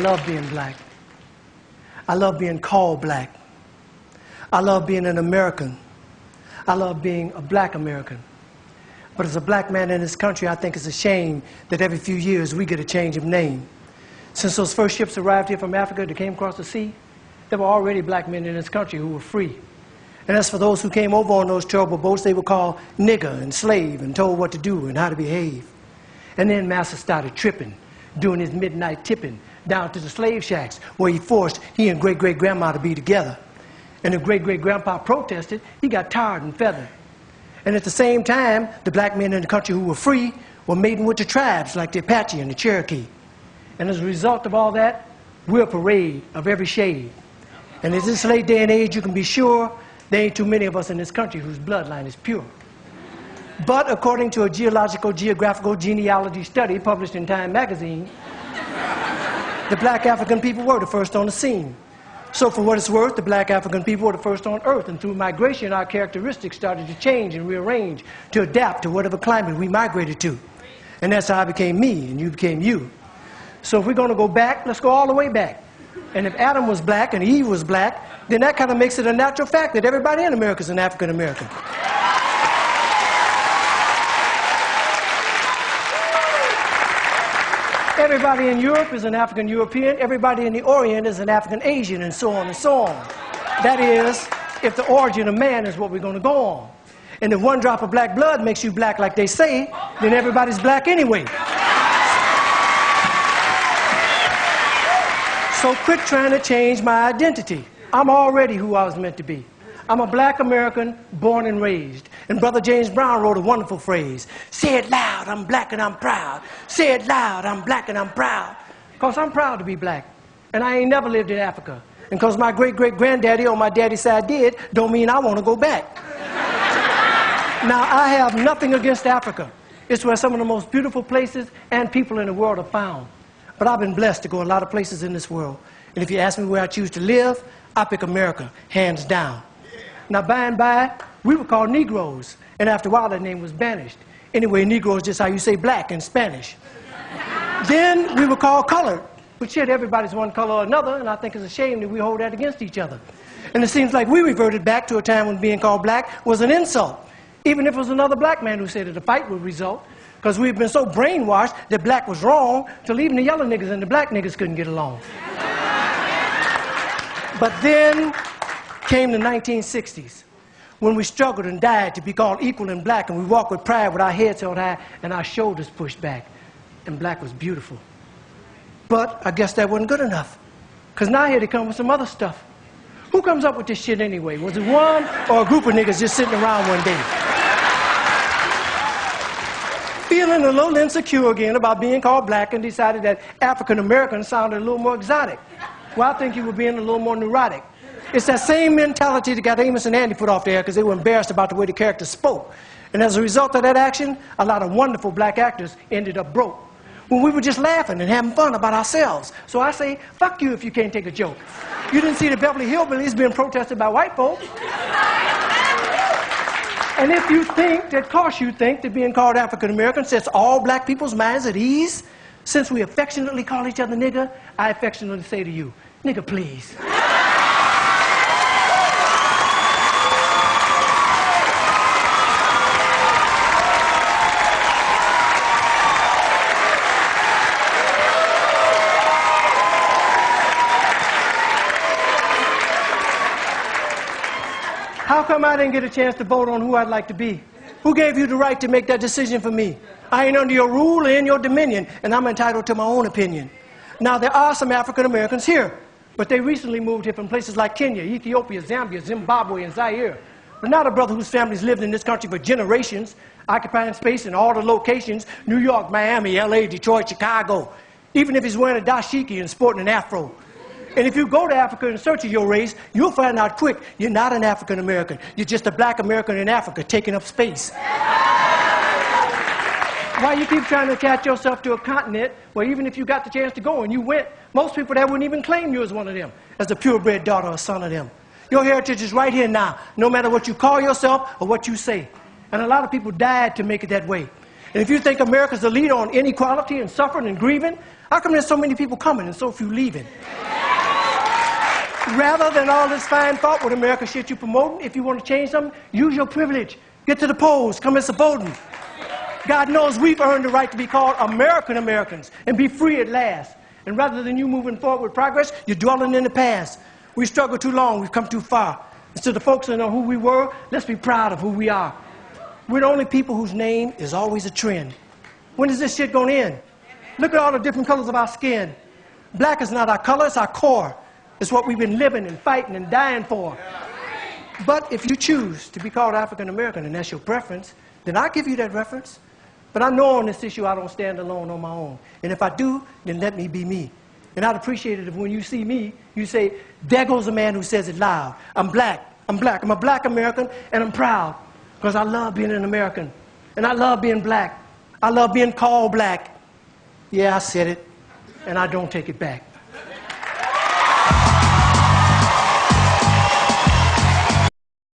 love being black. I love being called black. I love being an American. I love being a black American. But as a black man in this country, I think it's a shame that every few years we get a change of name. Since those first ships arrived here from Africa that came across the sea, there were already black men in this country who were free. And as for those who came over on those terrible boats, they were called nigger and slave and told what to do and how to behave. And then Master started tripping, doing his midnight tipping down to the slave shacks where he forced he and great-great-grandma to be together. And if great-great-grandpa protested, he got tarred and feathered. And at the same time, the black men in the country who were free were mating with the tribes like the Apache and the Cherokee. And as a result of all that, we're a parade of every shade. And in this late day and age, you can be sure there ain't too many of us in this country whose bloodline is pure. But according to a geographical genealogy study published in Time magazine, the black African people were the first on the scene. So for what it's worth, the black African people were the first on earth, and through migration, our characteristics started to change and rearrange to adapt to whatever climate we migrated to. And that's how I became me, and you became you. So if we're going to go back, let's go all the way back. And if Adam was black and Eve was black, then that kind of makes it a natural fact that everybody in America is an African American. Everybody in Europe is an African European. Everybody in the Orient is an African Asian, and so on and so on. That is, if the origin of man is what we're going to go on. And if one drop of black blood makes you black like they say, then everybody's black anyway. So quit trying to change my identity. I'm already who I was meant to be. I'm a black American born and raised. And Brother James Brown wrote a wonderful phrase. Say it loud, I'm black and I'm proud. Say it loud, I'm black and I'm proud. Because I'm proud to be black. And I ain't never lived in Africa. And because my great-great-granddaddy on my daddy's side did, don't mean I want to go back. Now, I have nothing against Africa. It's where some of the most beautiful places and people in the world are found. But I've been blessed to go a lot of places in this world. And if you ask me where I choose to live, I pick America, hands down. Now, by and by, we were called Negroes. And after a while, that name was banished. Anyway, Negro is just how you say black in Spanish. Then we were called colored. But shit, everybody's one color or another, and I think it's a shame that we hold that against each other. And it seems like we reverted back to a time when being called black was an insult. Even if it was another black man who said that a fight would result. Because we've been so brainwashed that black was wrong, till even the yellow niggas and the black niggas couldn't get along. But then came the 1960s, when we struggled and died to be called equal and black, and we walked with pride with our heads held high and our shoulders pushed back. And black was beautiful. But I guess that wasn't good enough. Because now here they come with some other stuff. Who comes up with this shit anyway? Was it one or a group of niggas just sitting around one day? Feeling a little insecure again about being called black and decided that African American sounded a little more exotic. Well, I think you were being a little more neurotic. It's that same mentality that got Amos and Andy put off there because they were embarrassed about the way the characters spoke. And as a result of that action, a lot of wonderful black actors ended up broke. When we were just laughing and having fun about ourselves. So I say, fuck you if you can't take a joke. You didn't see the Beverly Hillbillies being protested by white folk. And if you think that, cause you think that being called African American sets all black people's minds at ease, since we affectionately call each other nigger, I affectionately say to you, nigger please. How come I didn't get a chance to vote on who I'd like to be? Who gave you the right to make that decision for me? I ain't under your rule or in your dominion, and I'm entitled to my own opinion. Now, there are some African Americans here, but they recently moved here from places like Kenya, Ethiopia, Zambia, Zimbabwe, and Zaire. But not a brother whose family's lived in this country for generations, occupying space in all the locations, New York, Miami, LA, Detroit, Chicago, even if he's wearing a dashiki and sporting an afro. And if you go to Africa in search of your race, you'll find out quick, you're not an African American. You're just a black American in Africa taking up space. Why you keep trying to attach yourself to a continent where even if you got the chance to go and you went, most people there wouldn't even claim you as one of them, as a purebred daughter or son of them. Your heritage is right here now, no matter what you call yourself or what you say. And a lot of people died to make it that way. And if you think America's the leader on inequality and suffering and grieving, How come there's so many people coming and so few leaving? Rather than all this fine thought with America shit you promoting, if you want to change something, use your privilege. Get to the polls, come and support them. God knows we've earned the right to be called American Americans and be free at last. And rather than you moving forward with progress, you're dwelling in the past. We struggled too long, we've come too far. Instead of focusing on who we were, let's be proud of who we are. We're the only people whose name is always a trend. When is this shit going to end? Look at all the different colors of our skin. Black is not our color, it's our core. It's what we've been living and fighting and dying for. But if you choose to be called African American and that's your preference, then I'll give you that reference. But I know on this issue I don't stand alone on my own. And if I do, then let me be me. And I'd appreciate it if when you see me, you say, there goes a man who says it loud. I'm black. I'm black. I'm a black American, and I'm proud. Because I love being an American. And I love being black. I love being called black. Yeah, I said it, and I don't take it back.